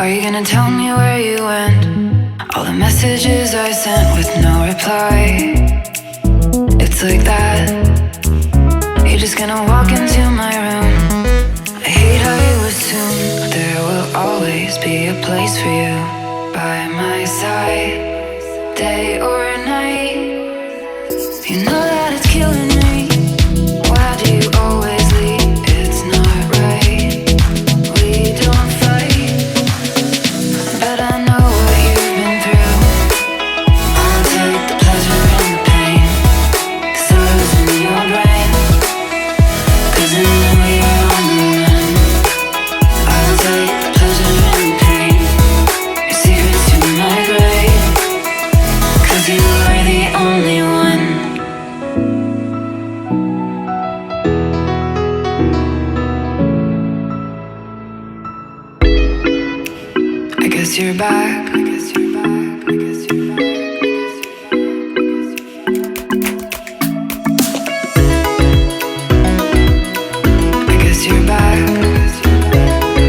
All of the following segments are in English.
Are you gonna tell me where you went? All the messages I sent with no reply. It's like that. You're just gonna walk into my room. I hate how you assume there will always be a place for you by my side, day or night. You know that it's killing me. Why do you always leave? It's not right. We don't fight, but I know what you've been through. I'll take the pleasure and the pain, 'cause I was in your brain. 'Cause I know you're on the run. I'll take the pleasure and the pain, your secrets to my grave. 'Cause you are the only one. I guess you're back. I guess you're back. I guess you're back. I guess you're back.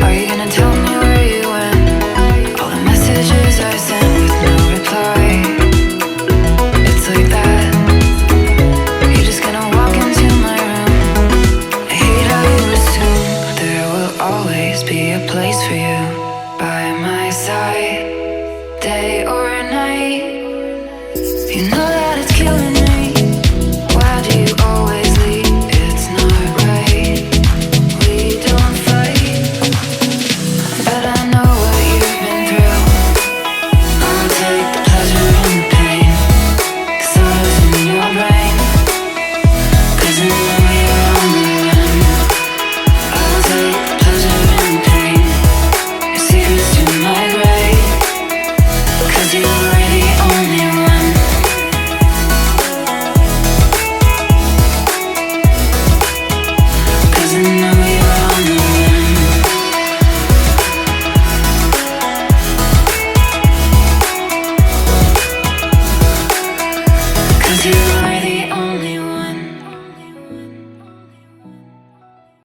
Are you gonna tell me where you went? All the messages I sent with no reply. It's like that. You're just gonna walk into my room. I hate how you assume there will always be a place for you by my side, day or night. You know that it's killing me.